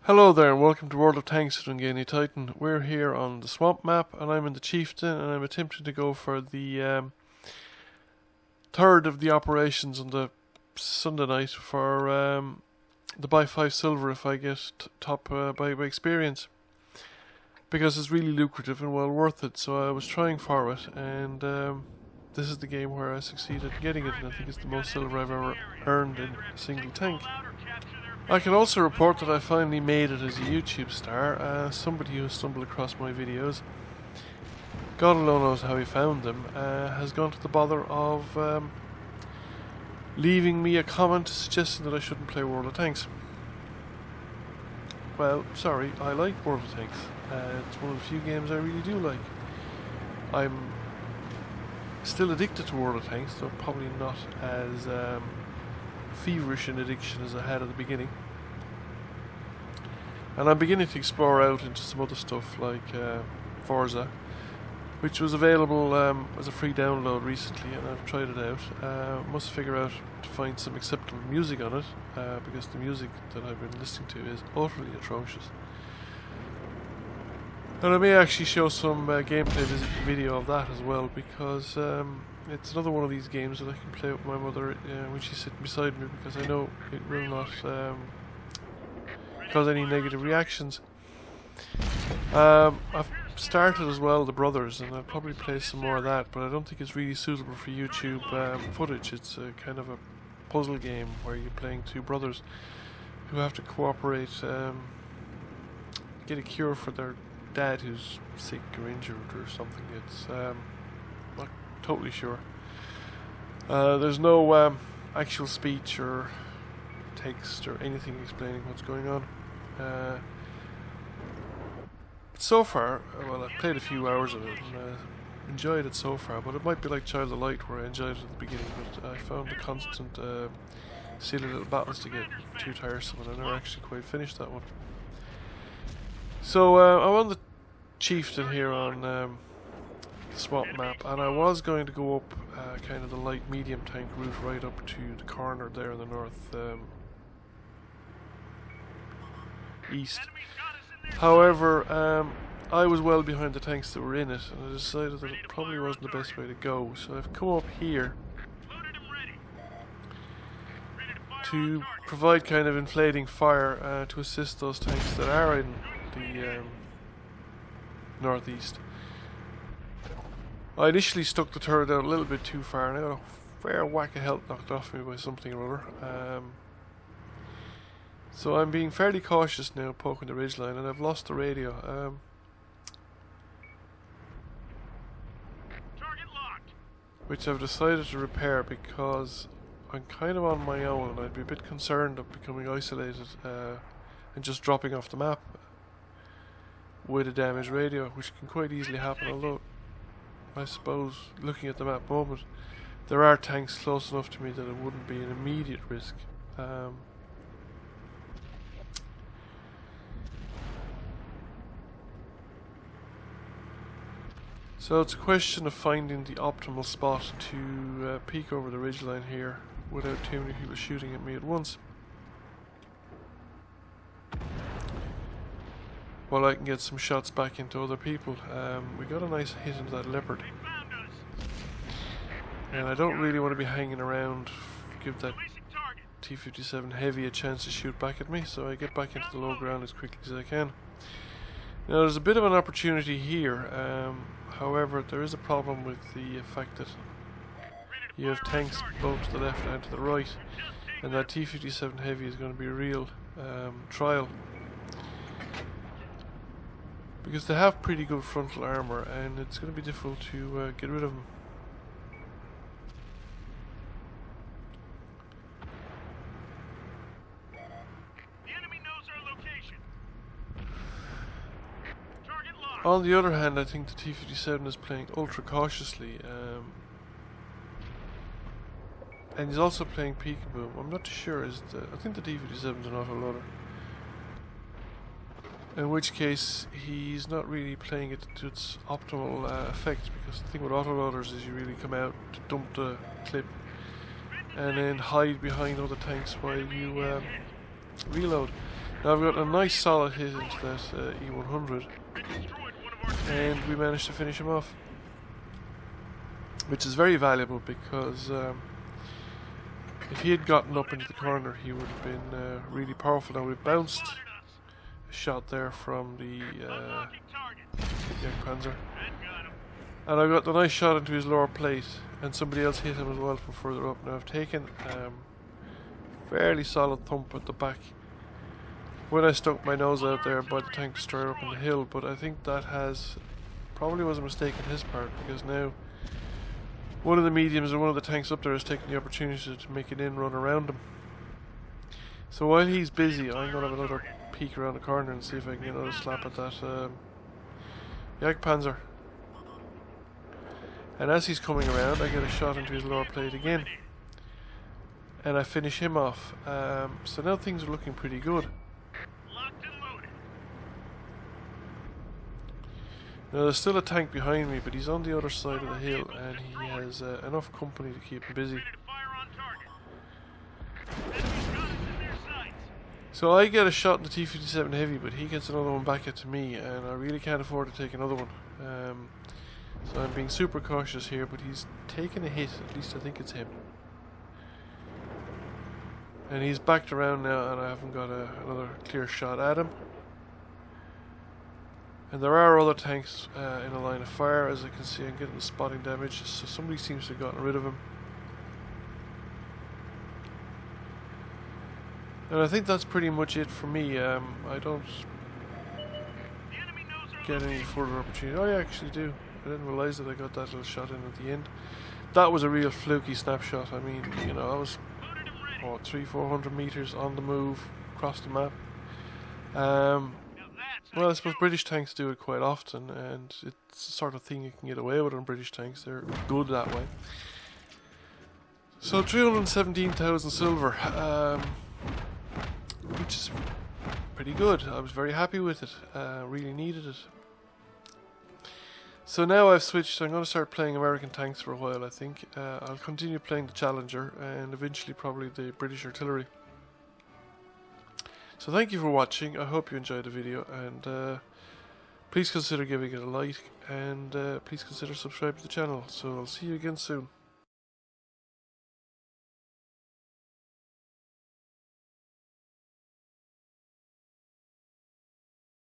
Hello there and welcome to World of Tanks with Ungainly Titan. We're here on the swamp map and I'm in the chieftain and I'm attempting to go for the third of the operations on the Sunday night for the buy 5 silver if I get top by experience. Because it's really lucrative and well worth it, so I was trying for it and this is the game where I succeeded in getting it, and I think it's the most silver I've ever earned in a single tank. I can also report that I finally made it as a YouTube star. Somebody who stumbled across my videos, God alone knows how he found them, has gone to the bother of leaving me a comment suggesting that I shouldn't play World of Tanks. Well, sorry, I like World of Tanks. It's one of the few games I really do like. I'm still addicted to World of Tanks, though probably not as feverish an addiction as I had at the beginning. And I'm beginning to explore out into some other stuff like Forza, which was available as a free download recently, and I've tried it out. Must figure out to find some acceptable music on it, because the music that I've been listening to is utterly atrocious. And I may actually show some gameplay video of that as well, because it's another one of these games that I can play with my mother when she's sitting beside me, because I know it will not cause any negative reactions. I've started as well The Brothers, and I'll probably play some more of that, but I don't think it's really suitable for YouTube footage. It's a kind of a puzzle game where you're playing two brothers who have to cooperate, get a cure for their dad who's sick or injured or something. It's not totally sure. There's no actual speech or text or anything explaining what's going on. So far, well, I've played a few hours of it and enjoyed it so far, but it might be like Child of Light where I enjoyed it at the beginning, but I found the constant silly little battles to get too tiresome, and I never actually quite finished that one. So I'm on the chieftain here on the swamp map, and I was going to go up kind of the light medium tank route right up to the corner there in the north east. However, I was well behind the tanks that were in it, and I decided that it probably wasn't the best way to go, so I've come up here to provide kind of inflating fire to assist those tanks that are in the northeast. I initially stuck the turret out a little bit too far, and I got a fair whack of health knocked off me by something or other. So I'm being fairly cautious now, poking the ridgeline, and I've lost the radio. Target locked. Which I've decided to repair because I'm kind of on my own, and I'd be a bit concerned of becoming isolated and just dropping off the map with a damaged radio, which can quite easily happen, although I suppose, looking at the map moment, there are tanks close enough to me that it wouldn't be an immediate risk. So it's a question of finding the optimal spot to peek over the ridgeline here without too many people shooting at me at once, while I can get some shots back into other people. We got a nice hit into that leopard, and I don't really want to be hanging around, give that T-57 heavy a chance to shoot back at me, so I get back into the low ground as quickly as I can. Now there's a bit of an opportunity here, however there is a problem with the fact that you have tanks both to the left and to the right, and that T-57 heavy is going to be a real trial, because they have pretty good frontal armor and it's going to be difficult to get rid of them. On the other hand, I think the T-57 is playing ultra cautiously, and he's also playing peekaboo. I'm not too sure. I think the T-57 is an autoloader, in which case he's not really playing it to its optimal effect, because the thing with autoloaders is you really come out to dump the clip and then hide behind other tanks while you reload. Now I've got a nice solid hit into that E100, and we managed to finish him off, which is very valuable because if he had gotten up into the corner, he would have been really powerful. Now we've bounced a shot there from the Panzer, and I got the nice shot into his lower plate, and somebody else hit him as well from further up. Now I've taken fairly solid thump at the back when I stuck my nose out there by the tank destroyer up in the hill, but I think that probably was a mistake on his part, because now one of the mediums or one of the tanks up there has taken the opportunity to make an in run around him. So while he's busy, I'm going to have another peek around the corner and see if I can get another slap at that Jagdpanzer. And as he's coming around, I get a shot into his lower plate again, and I finish him off. So now things are looking pretty good. Now there's still a tank behind me, but he's on the other side of the hill, and he has enough company to keep him busy. So I get a shot in the T-57 Heavy, but he gets another one back at me, and I really can't afford to take another one. So I'm being super cautious here, but he's taken a hit, at least I think it's him. And he's backed around now, and I haven't got another clear shot at him. And there are other tanks in a line of fire. As I can see, I'm getting the spotting damage, so somebody seems to have gotten rid of him. And I think that's pretty much it for me. I don't get any further opportunity. Oh, I actually do. I didn't realise that I got that little shot in at the end. That was a real fluky snapshot. I mean, you know, I was 300-400 meters on the move across the map. Well, I suppose British tanks do it quite often, and it's the sort of thing you can get away with on British tanks. They're good that way. So 317,000 silver, which is pretty good. I was very happy with it. Really needed it. So now I've switched. I'm going to start playing American tanks for a while, I think. I'll continue playing the Challenger, and eventually probably the British artillery. So thank you for watching. I hope you enjoyed the video, and please consider giving it a like, and please consider subscribing to the channel. So I'll see you again soon.